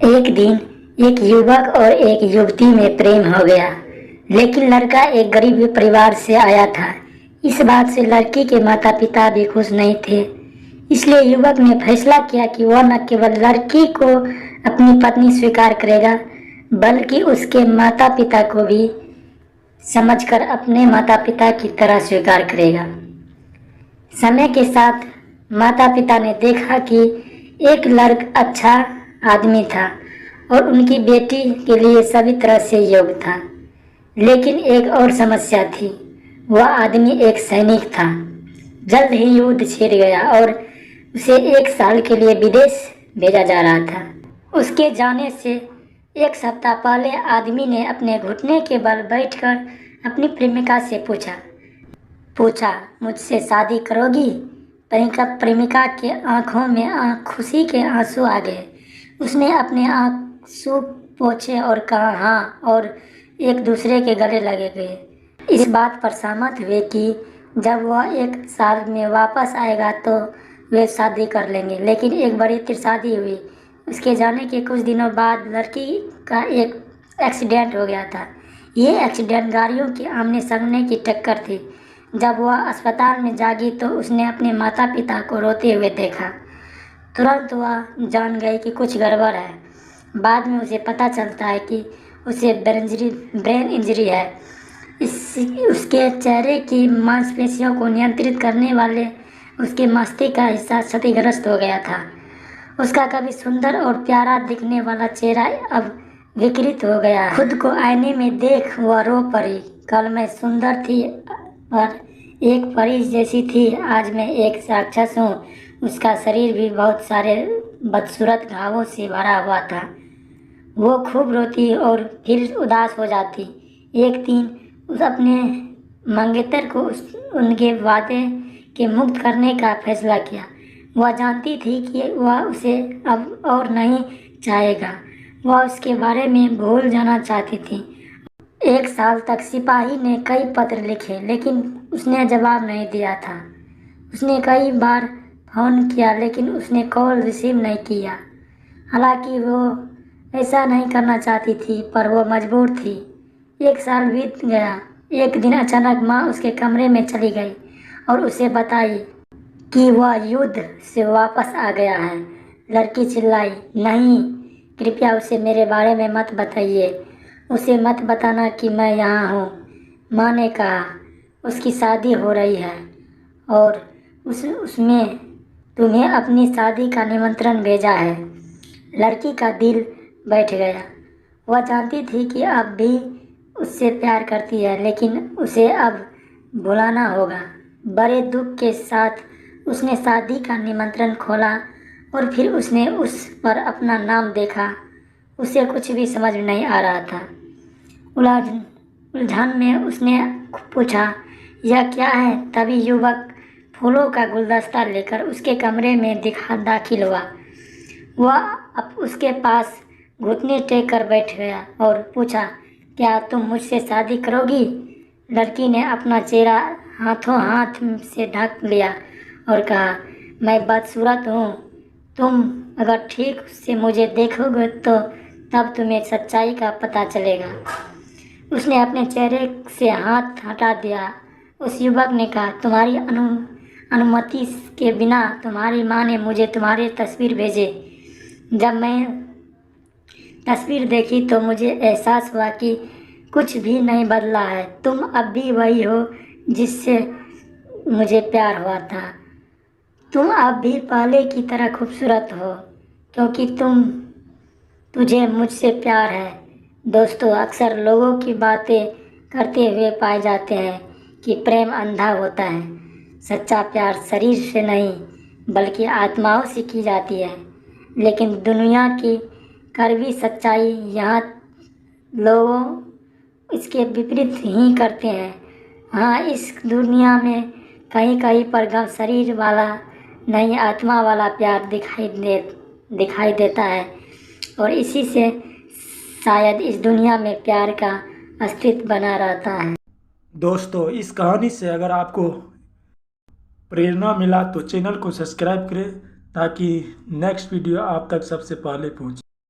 एक दिन एक युवक और एक युवती में प्रेम हो गया, लेकिन लड़का एक गरीब परिवार से आया था। इस बात से लड़की के माता पिता भी खुश नहीं थे। इसलिए युवक ने फैसला किया कि वह न केवल लड़की को अपनी पत्नी स्वीकार करेगा, बल्कि उसके माता पिता को भी समझकर अपने माता पिता की तरह स्वीकार करेगा। समय के साथ माता पिता ने देखा कि एक लड़का अच्छा आदमी था और उनकी बेटी के लिए सभी तरह से योग्य था। लेकिन एक और समस्या थी, वह आदमी एक सैनिक था। जल्द ही युद्ध छिड़ गया और उसे 1 साल के लिए विदेश भेजा जा रहा था। उसके जाने से 1 सप्ताह पहले आदमी ने अपने घुटने के बल बैठकर अपनी प्रेमिका से पूछा, मुझसे शादी करोगी? प्रेमिका के आंखों में खुशी के आंसू आ गए। उसने अपने आंसू पोंछे और कहा हाँ, और एक दूसरे के गले लगे गए। इस बात पर सहमत हुए कि जब वह 1 साल में वापस आएगा तो वे शादी कर लेंगे। लेकिन एक बड़ी शादी हुई। उसके जाने के कुछ दिनों बाद लड़की का एक एक्सीडेंट हो गया था। ये एक्सीडेंट गाड़ियों की आमने सामने की टक्कर थी। जब वह अस्पताल में जागी तो उसने अपने माता पिता को रोते हुए देखा। तुरंत वह जान गई कि कुछ गड़बड़ है। बाद में उसे पता चलता है कि उसे ब्रेन इंजरी है। उसके चेहरे की मांसपेशियों को नियंत्रित करने वाले उसके मस्तिष्क का हिस्सा क्षतिग्रस्त हो गया था। उसका कभी सुंदर और प्यारा दिखने वाला चेहरा अब विकृत हो गया। खुद को आईने में देख वह रो पड़ी। कल मैं सुंदर थी और एक परी जैसी थी, आज मैं एक राक्षस हूँ। उसका शरीर भी बहुत सारे बदसूरत घावों से भरा हुआ था। वो खूब रोती और फिर उदास हो जाती। एक दिन उस अपने मंगेतर को उनके वादे के मुक्त करने का फैसला किया। वह जानती थी कि वह उसे अब और नहीं चाहेगा। वह उसके बारे में भूल जाना चाहती थी। 1 साल तक सिपाही ने कई पत्र लिखे, लेकिन उसने जवाब नहीं दिया था। उसने कई बार फ़ोन किया, लेकिन उसने कॉल रिसीव नहीं किया। हालांकि वो ऐसा नहीं करना चाहती थी, पर वो मजबूर थी। 1 साल बीत गया। एक दिन अचानक माँ उसके कमरे में चली गई और उसे बताई कि वह युद्ध से वापस आ गया है। लड़की चिल्लाई, नहीं, कृपया उसे मेरे बारे में मत बताइए। उसे मत बताना कि मैं यहाँ हूँ। माँ ने कहा, उसकी शादी हो रही है और उसमें तुम्हें अपनी शादी का निमंत्रण भेजा है। लड़की का दिल बैठ गया। वह जानती थी कि अब भी उससे प्यार करती है, लेकिन उसे अब भुलाना होगा। बड़े दुख के साथ उसने शादी का निमंत्रण खोला और फिर उसने उस पर अपना नाम देखा। उसे कुछ भी समझ नहीं आ रहा था। उलझन में उसने पूछा, यह क्या है? तभी युवक फूलों का गुलदस्ता लेकर उसके कमरे में दाखिल हुआ। वह अब उसके पास घुटने टेक कर बैठ गया और पूछा, क्या तुम मुझसे शादी करोगी? लड़की ने अपना चेहरा हाथ से ढक लिया और कहा, मैं बदसूरत हूँ। तुम अगर ठीक से मुझे देखोगे तो तब तुम्हें सच्चाई का पता चलेगा। उसने अपने चेहरे से हाथ हटा दिया। उस युवक ने कहा, तुम्हारी अनुमति के बिना तुम्हारी माँ ने मुझे तुम्हारी तस्वीर भेजे। जब मैं तस्वीर देखी तो मुझे एहसास हुआ कि कुछ भी नहीं बदला है। तुम अब भी वही हो जिससे मुझे प्यार हुआ था। तुम अब भी पहले की तरह खूबसूरत हो, क्योंकि तुझे मुझसे प्यार है। दोस्तों, अक्सर लोगों की बातें करते हुए पाए जाते हैं कि प्रेम अंधा होता है। सच्चा प्यार शरीर से नहीं बल्कि आत्माओं से की जाती है। लेकिन दुनिया की कड़वी सच्चाई यहाँ लोग इसके विपरीत ही करते हैं। हाँ, इस दुनिया में कहीं पर गम शरीर वाला नहीं, आत्मा वाला प्यार दिखाई देता है, और इसी से शायद इस दुनिया में प्यार का अस्तित्व बना रहता है। दोस्तों, इस कहानी से अगर आपको प्रेरणा मिला तो चैनल को सब्सक्राइब करें ताकि नेक्स्ट वीडियो आप तक सबसे पहले पहुंचे।